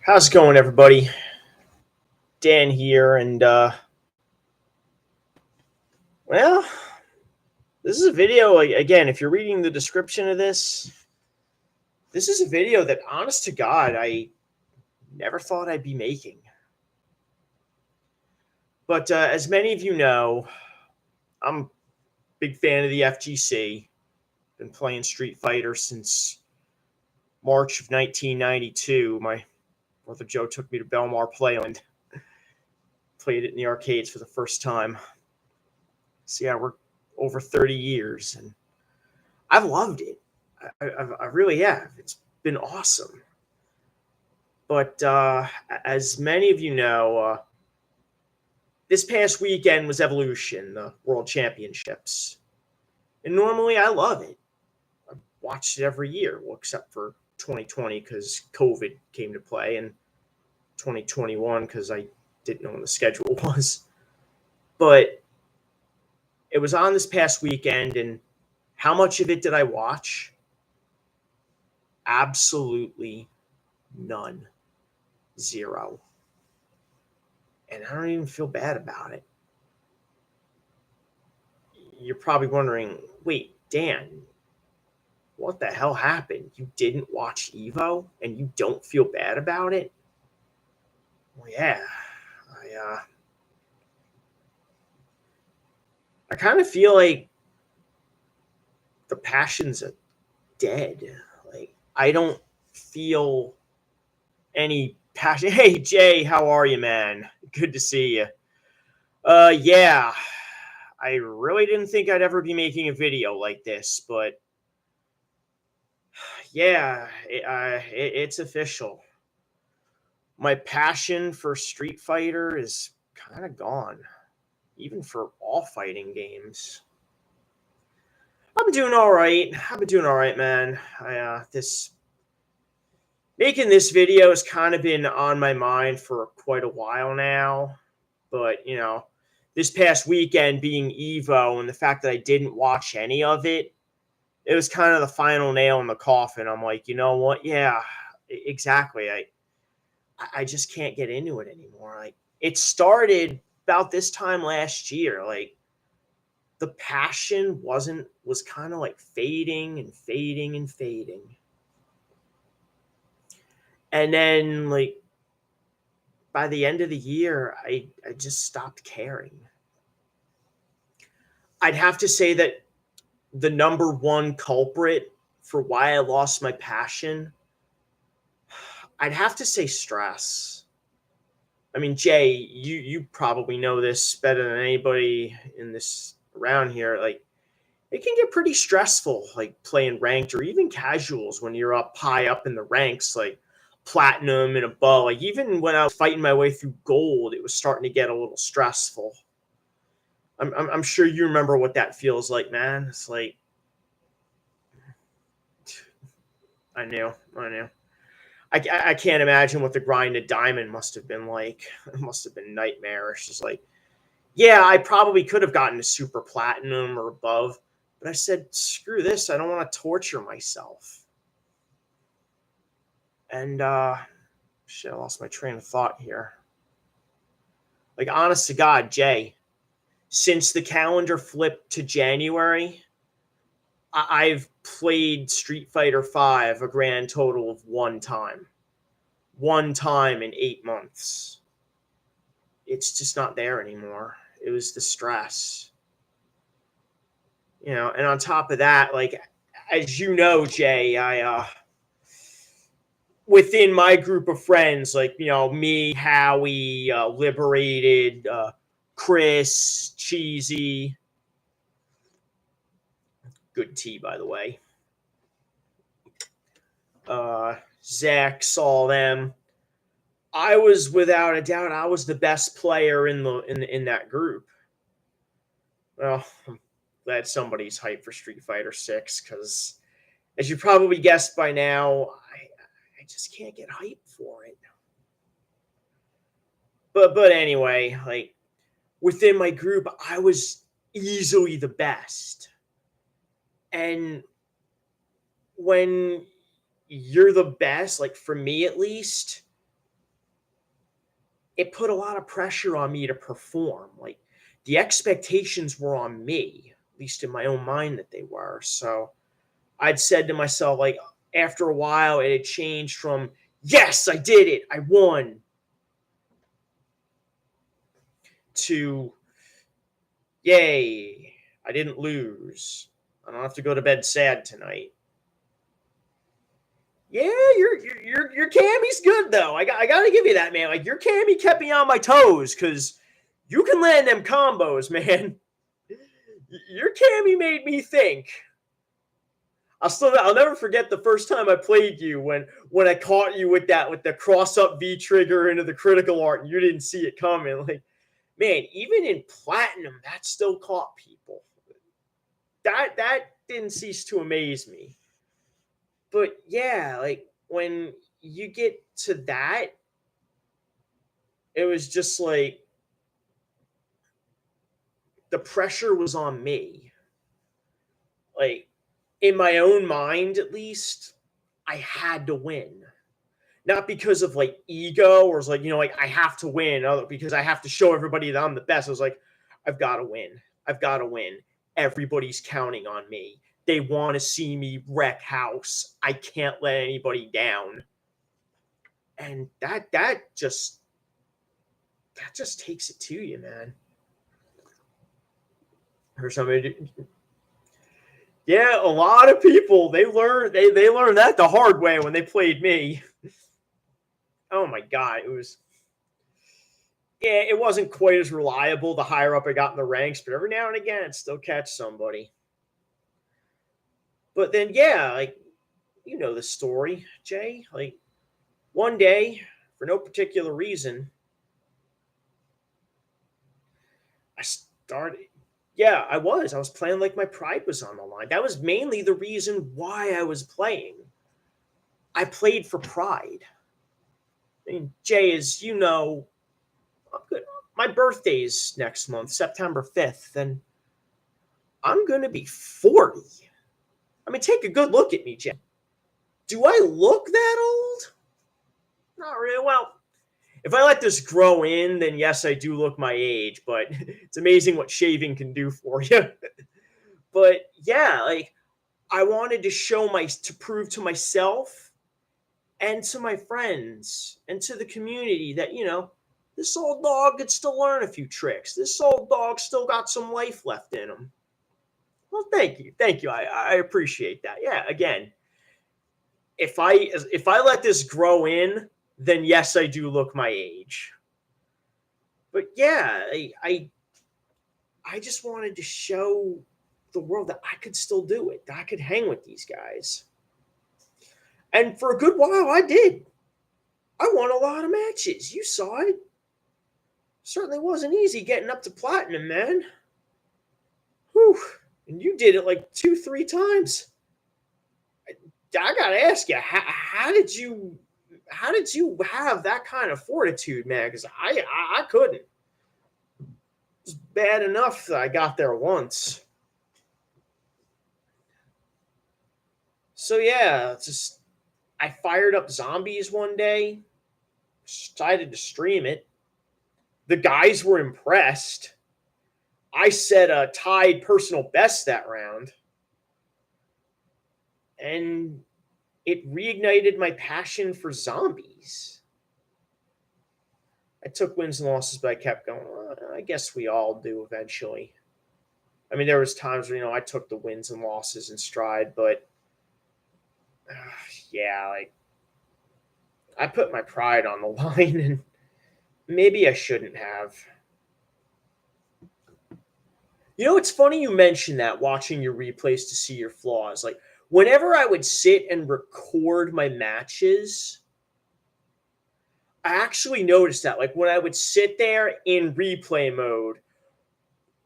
How's it going, everybody? Dan here, and well, this is a video. Again, if you're reading the description of this is a video that, honest to God, I never thought I'd be making. But as many of you know, I'm a big fan of the FGC. Been playing Street Fighter since March of 1992. My brother Joe took me to Belmar Playland. Played it in the arcades for the first time. So yeah, we're over 30 years, and I've loved it. I really have. It's been awesome. But as many of you know, this past weekend was Evolution, the World Championships. And normally I love it. I watched it every year, well, except for 2020 because COVID came to play, and 2021 because I didn't know when the schedule was. But it was on this past weekend, and how much of it did I watch? Absolutely none. Zero. And I don't even feel bad about it. You're probably wondering, wait, Dan, what the hell happened? You didn't watch Evo and you don't feel bad about it? Well, yeah. I kind of feel like the passion's dead. Like, I don't feel any passion. Hey, Jay, how are you, man? Good to see you. Yeah, I really didn't think I'd ever be making a video like this, but yeah, it's official. My passion for Street Fighter is kind of gone, even for all fighting games. I'm doing all right. I've been doing all right, man. Making this video has kind of been on my mind for quite a while now, but this past weekend being Evo and the fact that I didn't watch any of it, it was kind of the final nail in the coffin. I'm like, you know what? Yeah, exactly. I just can't get into it anymore. Like, it started about this time last year. Like, the passion was kind of like fading and fading and fading. And then, like, by the end of the year, I just stopped caring. I'd have to say that the number one culprit for why I lost my passion, I'd have to say stress. I mean, Jay, you probably know this better than anybody in this around here. Like, it can get pretty stressful, like playing ranked or even casuals when you're up high up in the ranks, like platinum and above. Like, even when I was fighting my way through gold, it was starting to get a little stressful. I'm sure you remember what that feels like, man. It's like, I knew. I can't imagine what the grind to diamond must have been like. It must have been nightmarish. Just like, yeah, I probably could have gotten to super platinum or above, but I said, screw this. I don't want to torture myself. And shit, I lost my train of thought here. Like, honest to God, Jay, since the calendar flipped to January, I've played Street Fighter V a grand total of one time. One time in 8 months. It's just not there anymore. It was the stress. And on top of that, like, as you know, Jay, within my group of friends, like, me, Howie, Liberated, Chris, Cheesy, good tea, by the way, Zach, all them. I was, without a doubt, I was the best player in that group. Well, I'm glad somebody's hyped for Street Fighter 6 because, as you probably guessed by now, I just can't get hyped for it. But anyway, like, within my group, I was easily the best. And when you're the best, like, for me at least, it put a lot of pressure on me to perform. Like the expectations were on me, at least in my own mind that they were. So I'd said to myself, like after a while, it had changed from, yes, I did it, I won, to, yay, I didn't lose. I don't have to go to bed sad tonight. Yeah, your Cammy's good though. I gotta give you that, man. Like your Cammy kept me on my toes because you can land them combos, man. Your Cammy made me think. I'll never forget the first time I played you when I caught you with the cross up V trigger into the critical art and you didn't see it coming. Like, man, even in platinum, that still caught people. That didn't cease to amaze me. But yeah, like when you get to that, it was just like the pressure was on me. Like in my own mind, at least, I had to win. Not because of like ego or it's like, like I have to win, because I have to show everybody that I'm the best. I was like, I've got to win. I've got to win. Everybody's counting on me. They want to see me wreck house. I can't let anybody down. And that just takes it to you, man. Or somebody, yeah, a lot of people they learned that the hard way when they played me. Oh my god, it wasn't quite as reliable the higher up I got in the ranks, but every now and again I'd still catch somebody. But then yeah, like you know the story, Jay. Like one day, for no particular reason, I started. Yeah, I was playing like my pride was on the line. That was mainly the reason why I was playing. I played for pride. I mean, Jay, as you know, my birthday's next month, September 5th, and I'm going to be 40. I mean, take a good look at me, Jay. Do I look that old? Not really. Well, if I let this grow in, then yes, I do look my age, but it's amazing what shaving can do for you. But yeah, like I wanted to prove to myself and to my friends and to the community that, this old dog could still learn a few tricks. This old dog still got some life left in him. Well, thank you. Thank you. I appreciate that. Yeah, again, if I let this grow in, then yes, I do look my age. But yeah, I just wanted to show the world that I could still do it. That I could hang with these guys. And for a good while, I did. I won a lot of matches. You saw it. Certainly wasn't easy getting up to platinum, man. Whew. And you did it like 2-3 times. I gotta ask you, how did you have that kind of fortitude, man? Because I couldn't. It was bad enough that I got there once. So yeah, I fired up zombies one day, decided to stream it. The guys were impressed. I set a tied personal best that round. And it reignited my passion for zombies. I took wins and losses, but I kept going. Well, I guess we all do eventually. I mean, there was times where, I took the wins and losses in stride, but yeah, like I put my pride on the line and maybe I shouldn't have. It's funny you mentioned that, watching your replays to see your flaws. Like, whenever I would sit and record my matches, I actually noticed that. Like, when I would sit there in replay mode,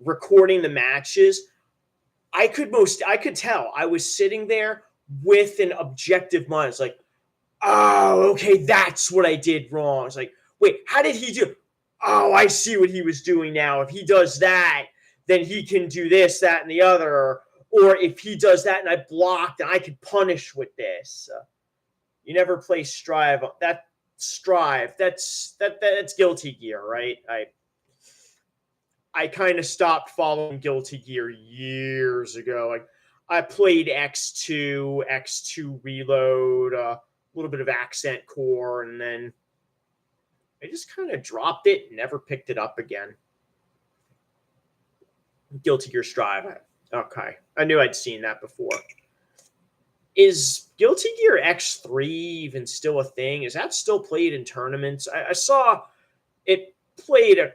recording the matches, I could tell I was sitting there with an objective mind. It's like, oh, okay, that's what I did wrong. It's like, wait, how did he do? Oh, I see what he was doing now. If he does that, then he can do this, that, and the other. Or if he does that and I blocked, and I could punish with this. You never play Strive. That's Strive. That's Guilty Gear, right? I kind of stopped following Guilty Gear years ago. Like I played X2, X2 Reload, a little bit of Accent Core, and then I just kind of dropped it and never picked it up again. Guilty Gear Strive. Okay. I knew I'd seen that before. Is Guilty Gear X3 even still a thing? Is that still played in tournaments? I saw it played a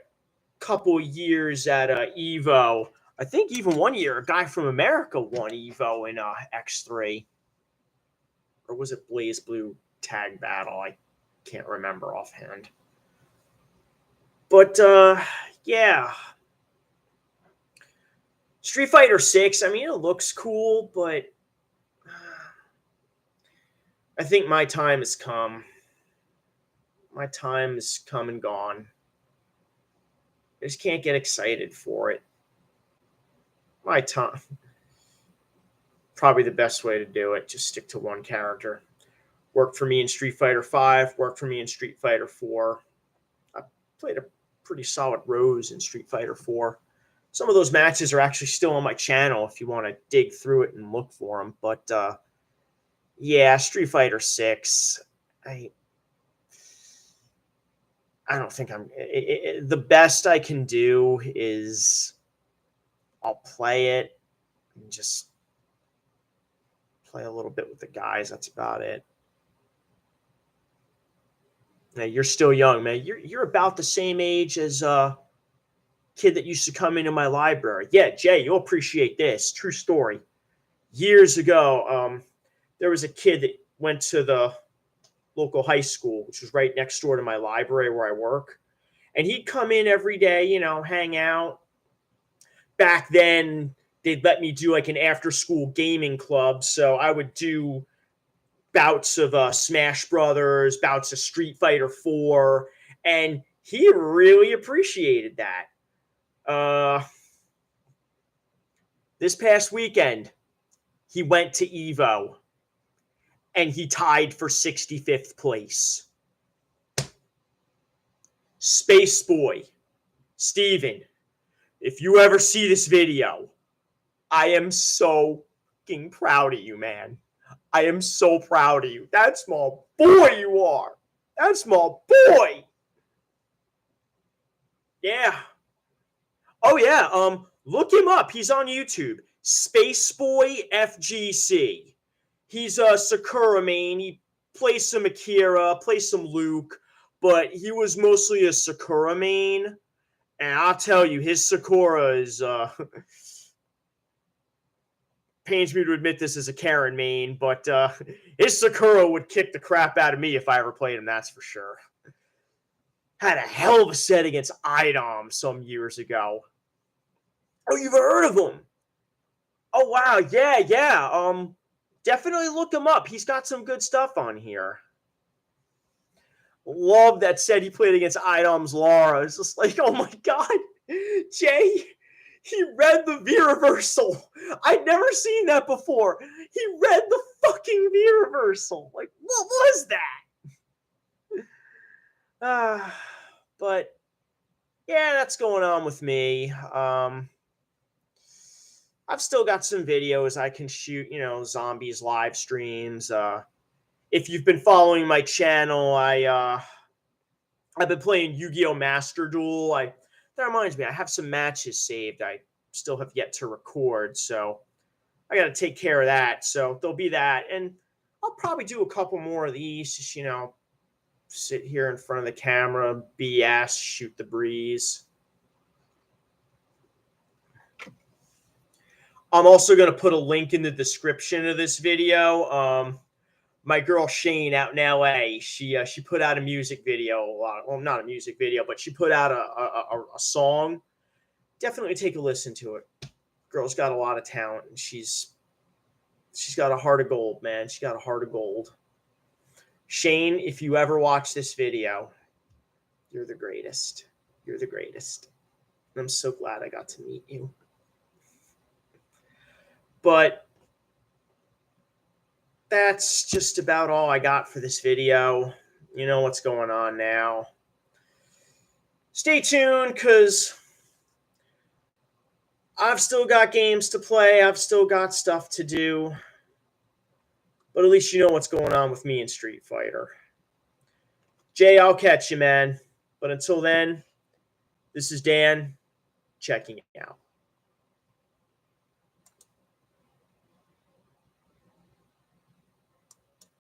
couple years at Evo. I think even one year, a guy from America won Evo in X3. Or was it Blaze Blue Tag Battle? I can't remember offhand. But, yeah. Street Fighter 6, I mean, it looks cool, but I think my time has come. My time has come and gone. I just can't get excited for it. My time. Probably the best way to do it. Just stick to one character. Worked for me in Street Fighter 5. Worked for me in Street Fighter 4. I played a pretty solid Rose in Street Fighter 4. Some of those matches are actually still on my channel if you want to dig through it and look for them. But, yeah, Street Fighter 6. I don't think I'm... the best I can do is I'll play it and just play a little bit with the guys. That's about it. Now, you're still young, man. You're about the same age as a kid that used to come into my library. Yeah, Jay, you'll appreciate this. True story. Years ago, there was a kid that went to the local high school, which was right next door to my library where I work. And he'd come in every day, hang out. Back then, they'd let me do like an after-school gaming club. So I would do bouts of Smash Brothers, bouts of Street Fighter 4. And he really appreciated that. This past weekend, he went to Evo. And he tied for 65th place. Space Boy, Steven, if you ever see this video, I am so fucking proud of you, man. I am so proud of you. That's my boy you are. That's my boy. Yeah. Oh, yeah. Look him up. He's on YouTube. Space Boy FGC. He's a Sakura main. He plays some Akira, plays some Luke, but he was mostly a Sakura main. And I'll tell you, his Sakura is pains me to admit this as a Karen main, but his Sakura would kick the crap out of me if I ever played him, that's for sure. Had a hell of a set against IDOM some years ago. Oh, you've heard of him? Oh, wow. Yeah. Definitely look him up. He's got some good stuff on here. Love that set he played against IDOM's Laura. It's just like, oh my God, Jay, he read the V reversal. I'd never seen that before. He read the fucking V reversal. Like, what was that? But yeah, that's going on with me. I've still got some videos I can shoot, zombies live streams. If you've been following my channel, I've been playing Yu-Gi-Oh! Master Duel. That reminds me, I have some matches saved I still have yet to record, so I got to take care of that. So there'll be that, and I'll probably do a couple more of these, just, sit here in front of the camera, BS, shoot the breeze. I'm also going to put a link in the description of this video. My girl Shane out in LA, she put out a music video. Well, not a music video, but she put out a song. Definitely take a listen to it. Girl's got a lot of talent, and she's got a heart of gold, man. She's got a heart of gold. Shane, if you ever watch this video, you're the greatest. You're the greatest. And I'm so glad I got to meet you. But that's just about all I got for this video. You know what's going on now. Stay tuned, because I've still got games to play. I've still got stuff to do. But at least you know what's going on with me in Street Fighter. Jay, I'll catch you, man. But until then, this is Dan checking out.